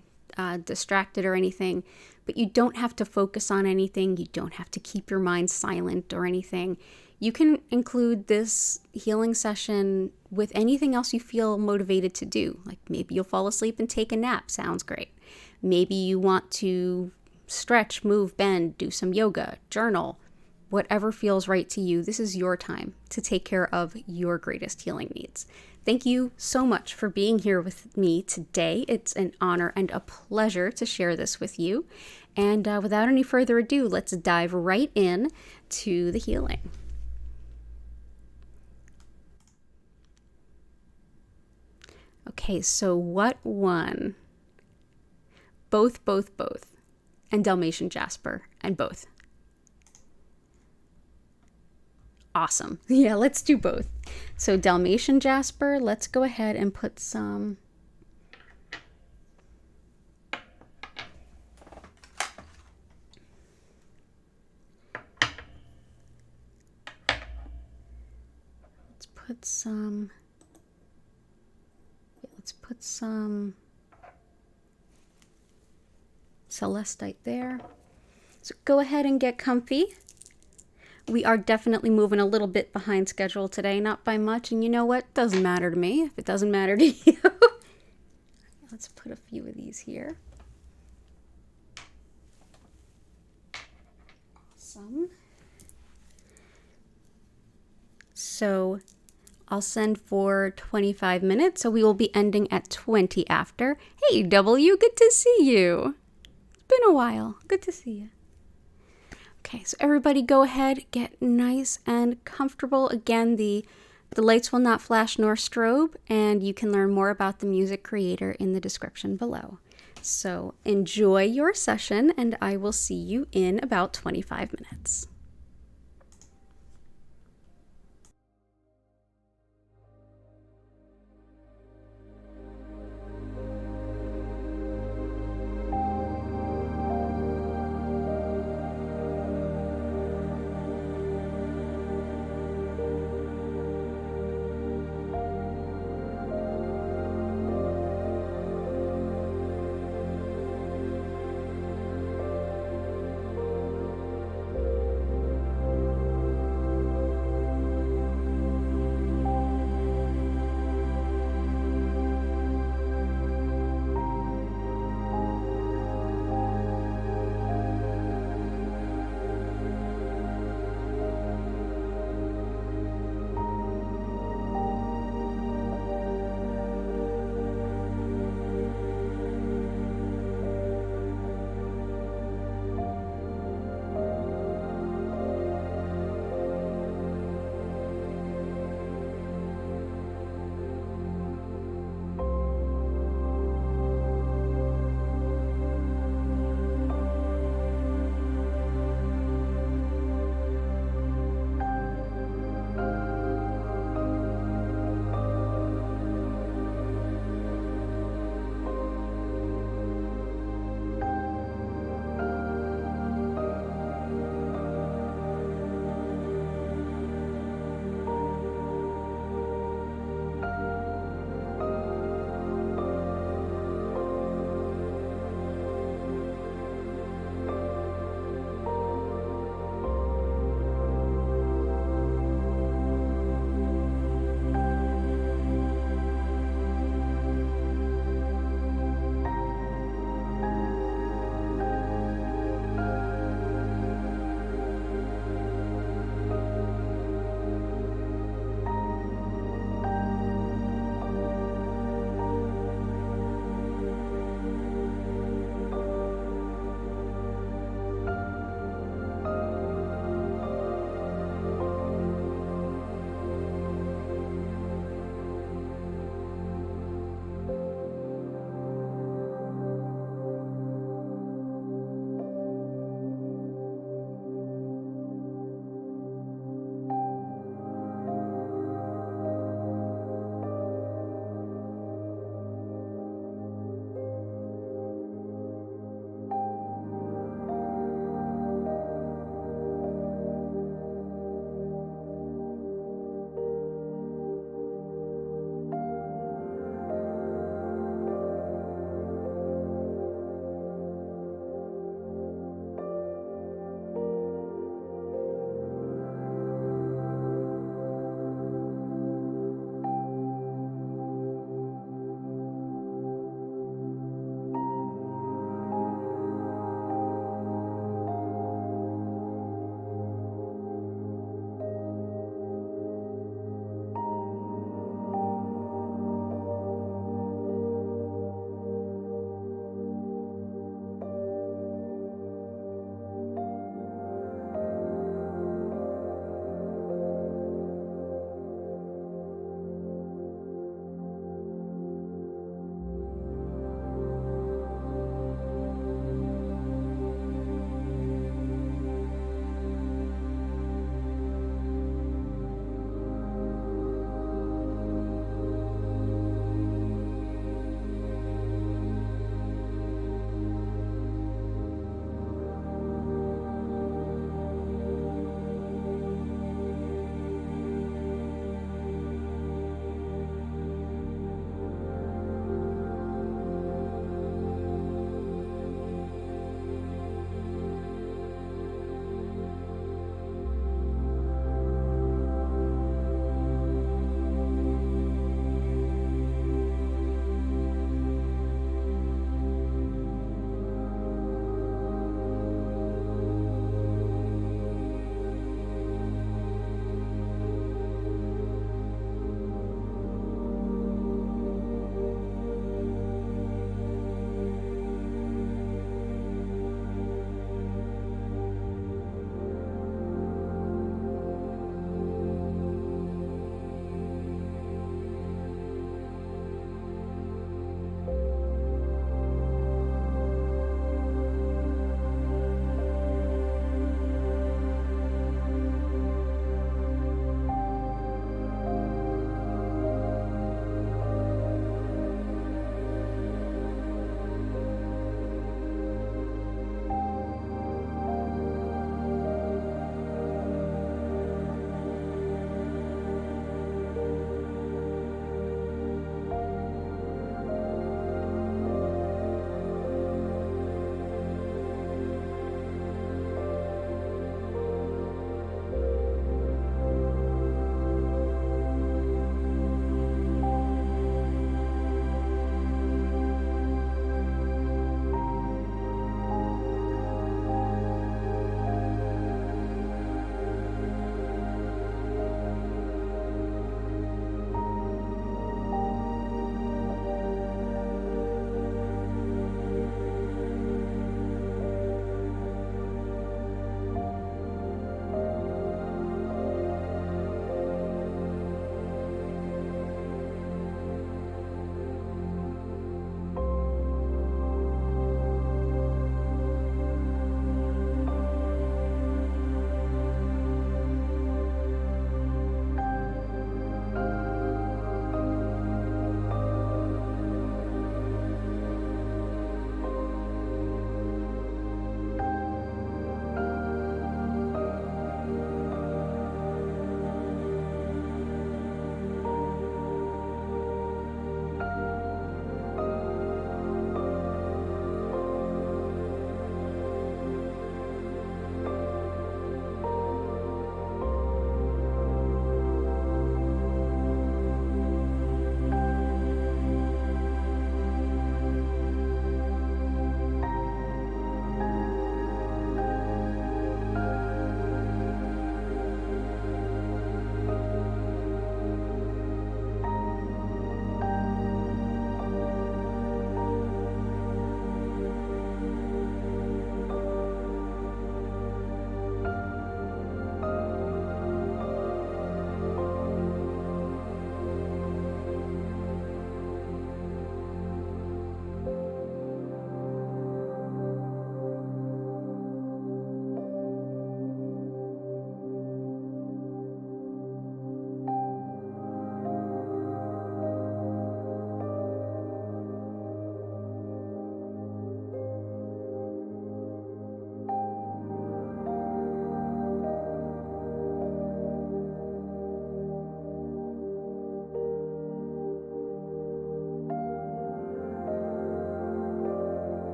Speaker 1: distracted or anything, but you don't have to focus on anything. You don't have to keep your mind silent or anything. You can include this healing session with anything else you feel motivated to do. Like maybe you'll fall asleep and take a nap. Sounds great. Maybe you want to stretch, move, bend, do some yoga, journal, whatever feels right to you. This is your time to take care of your greatest healing needs. Thank you so much for being here with me today. It's an honor and a pleasure to share this with you. And without any further ado, let's dive right in to the healing. Okay, so what won? Both, and Dalmatian Jasper, and both. Awesome. Yeah, let's do both. So Dalmatian Jasper, let's go ahead and put some... Let's put some celestite there. So go ahead and get comfy. We are definitely moving a little bit behind schedule today, not by much. And you know what? Doesn't matter to me if it doesn't matter to you. Let's put a few of these here. Awesome. So I'll send for 25 minutes, so we will be ending at 20 after. Hey, W, good to see you. It's been a while. Good to see you. Okay, so everybody go ahead, get nice and comfortable. Again, the lights will not flash nor strobe, and you can learn more about the music creator in the description below. So enjoy your session, and I will see you in about 25 minutes.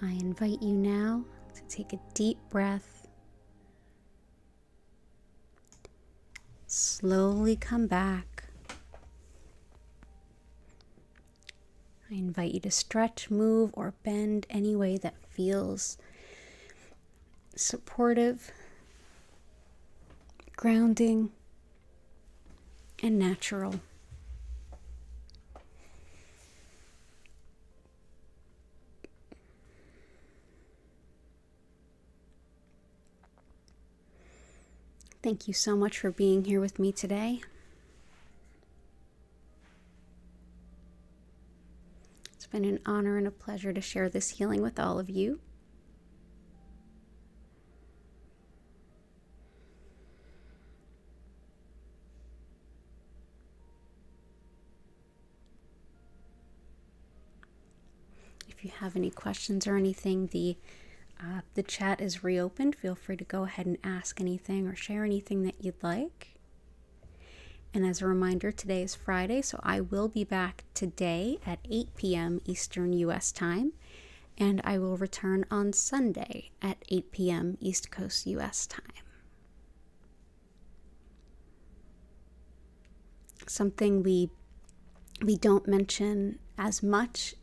Speaker 1: I invite you now to take a deep breath. Slowly come back. I invite you to stretch, move, or bend any way that feels supportive, grounding, and natural. Thank you so much for being here with me today. It's been an honor and a pleasure to share this healing with all of you. If you have any questions or anything, the chat is reopened. Feel free to go ahead and ask anything or share anything that you'd like. And as a reminder, today is Friday, so I will be back today at 8 p.m. Eastern U.S. time, and I will return on Sunday at 8 p.m. East Coast U.S. time. Something we don't mention as much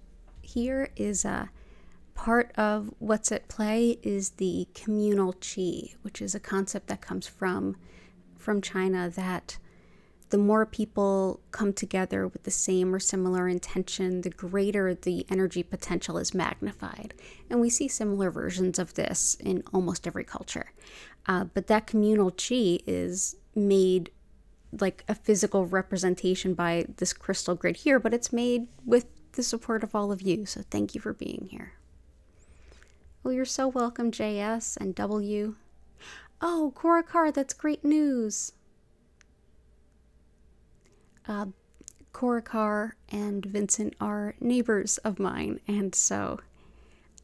Speaker 1: here is part of what's at play is the communal qi, which is a concept that comes from China, that the more people come together with the same or similar intention, the greater the energy potential is magnified. And we see similar versions of this in almost every culture. But that communal qi is made like a physical representation by this crystal grid here, but it's made with the support of all of you. So thank you for being here. Well, you're so welcome, JS and W. Oh, Korakar, that's great news. Korakar and Vincent are neighbors of mine, and so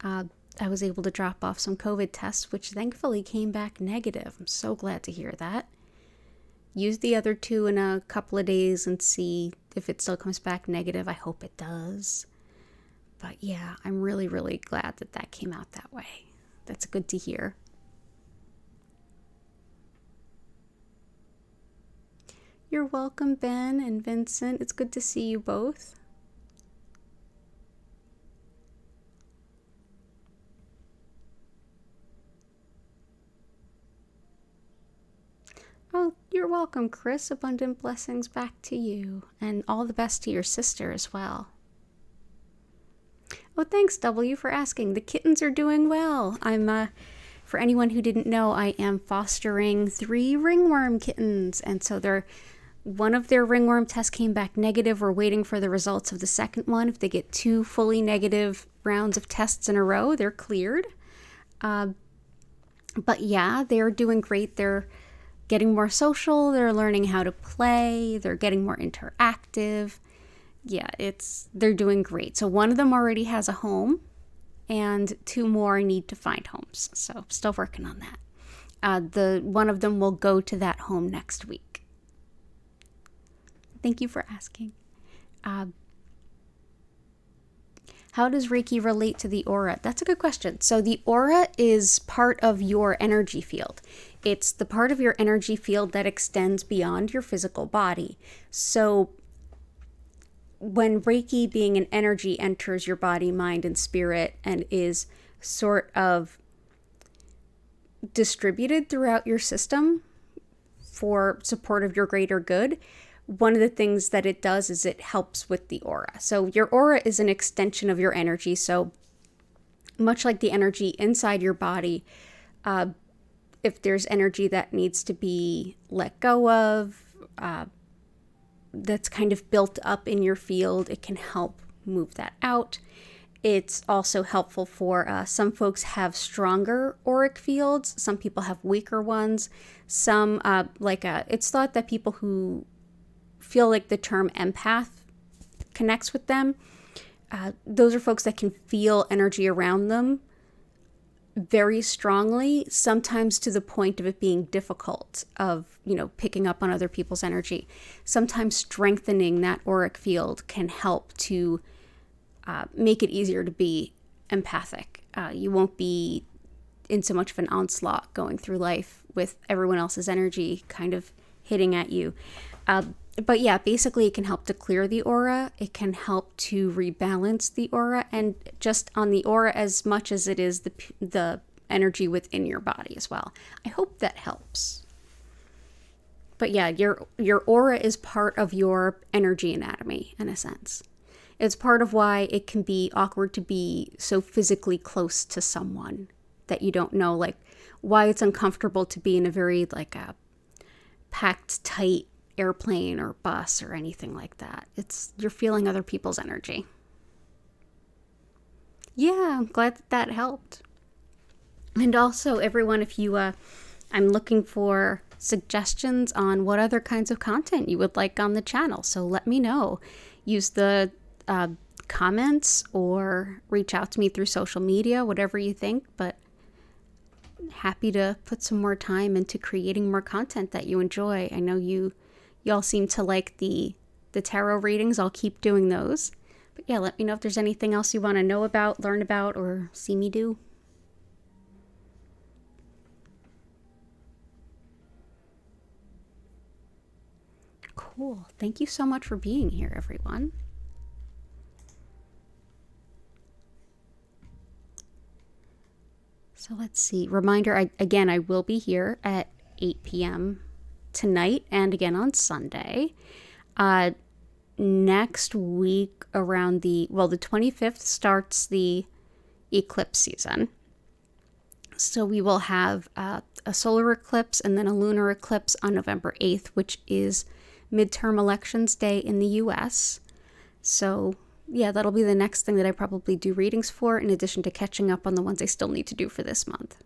Speaker 1: I was able to drop off some COVID tests, which thankfully came back negative. I'm so glad to hear that. Use the other two in a couple of days and see if it still comes back negative. I hope it does. But yeah, I'm really, really glad that that came out that way. That's good to hear. You're welcome, Ben and Vincent. It's good to see you both. Oh, you're welcome, Chris. Abundant blessings back to you. And all the best to your sister as well. Oh, thanks, W, for asking. The kittens are doing well. For anyone who didn't know, I am fostering 3 ringworm kittens. And so one of their ringworm tests came back negative. We're waiting for the results of the second one. If they get 2 fully negative rounds of tests in a row, they're cleared. But yeah, they're doing great. They're getting more social. They're learning how to play. They're getting more interactive. Yeah, they're doing great. So one of them already has a home, and 2 more need to find homes. So still working on that. One of them will go to that home next week. Thank you for asking. How does Reiki relate to the aura? That's a good question. So the aura is part of your energy field. It's the part of your energy field that extends beyond your physical body. So when Reiki, being an energy, enters your body, mind, and spirit and is sort of distributed throughout your system for support of your greater good, one of the things that it does is it helps with the aura. So your aura is an extension of your energy. So much like the energy inside your body, if there's energy that needs to be let go of, that's kind of built up in your field, it can help move that out. It's also helpful for some folks have stronger auric fields. Some people have weaker ones. Some it's thought that people who feel like the term empath connects with them. Those are folks that can feel energy around them very strongly, sometimes to the point of it being difficult of, picking up on other people's energy. Sometimes strengthening that auric field can help to make it easier to be empathic. you won't be in so much of an onslaught going through life with everyone else's energy kind of hitting at you. But yeah, basically it can help to clear the aura. It can help to rebalance the aura, and just on the aura as much as it is the energy within your body as well. I hope that helps. But yeah, your aura is part of your energy anatomy in a sense. It's part of why it can be awkward to be so physically close to someone that you don't know, like why it's uncomfortable to be in a very like a packed, tight airplane or bus or anything like that. You're feeling other people's energy. Yeah, I'm glad that helped. And also, everyone, if you, I'm looking for suggestions on what other kinds of content you would like on the channel. So let me know. Use the comments or reach out to me through social media, whatever you think. But happy to put some more time into creating more content that you enjoy. I know y'all seem to like the tarot readings. I'll keep doing those. But yeah, let me know if there's anything else you want to know about, learn about, or see me do. Cool. Thank you so much for being here, everyone. So let's see. Reminder, I will be here at 8 p.m. tonight and again on Sunday. Next week around the 25th starts the eclipse season. So we will have a solar eclipse and then a lunar eclipse on November 8th, which is midterm elections day in the US. So yeah, that'll be the next thing that I probably do readings for, in addition to catching up on the ones I still need to do for this month.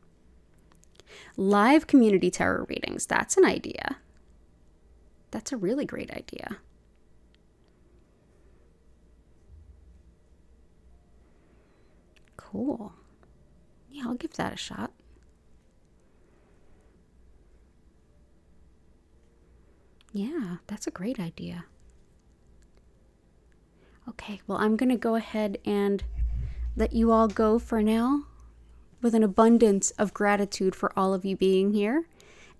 Speaker 1: Live community tarot readings, that's an idea. That's a really great idea. Cool. Yeah, I'll give that a shot. Yeah, that's a great idea. Okay, well, I'm going to go ahead and let you all go for now with an abundance of gratitude for all of you being here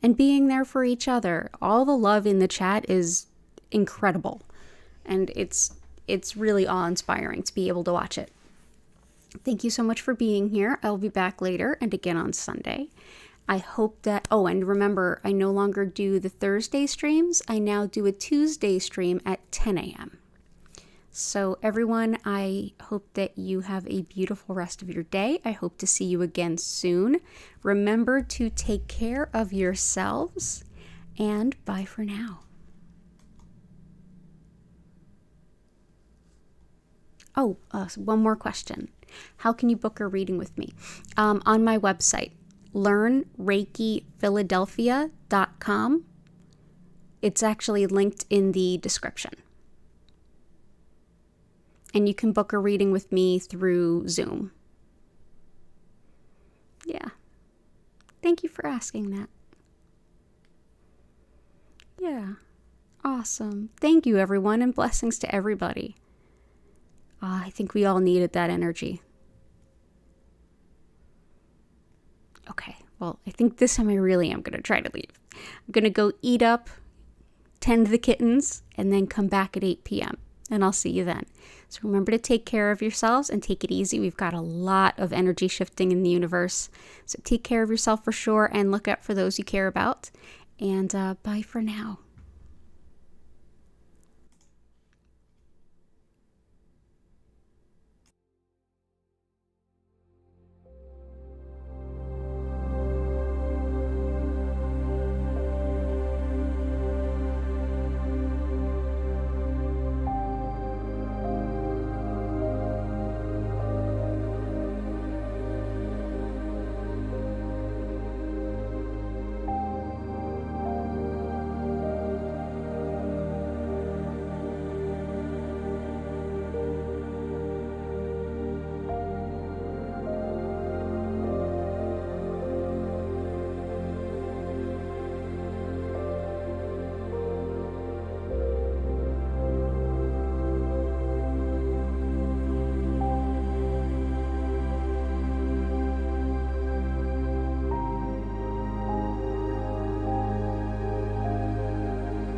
Speaker 1: and being there for each other. All the love in the chat is incredible, and it's really awe-inspiring to be able to watch it. Thank you so much for being here. I'll be back later and again on Sunday. I hope that, and remember, I no longer do the Thursday streams. I now do a Tuesday stream at 10 a.m. So everyone, I hope that you have a beautiful rest of your day. I hope to see you again soon. Remember to take care of yourselves, and bye for now. One more question. How can you book a reading with me? On my website, learnreikiphiladelphia.com. It's actually linked in the description. And you can book a reading with me through Zoom. Yeah. Thank you for asking that. Yeah. Awesome. Thank you, everyone, and blessings to everybody. I think we all needed that energy. Okay, well, I think this time I really am going to try to leave. I'm going to go eat up, tend the kittens, and then come back at 8 p.m. And I'll see you then. So remember to take care of yourselves and take it easy. We've got a lot of energy shifting in the universe. So take care of yourself for sure, and look out for those you care about. And bye for now.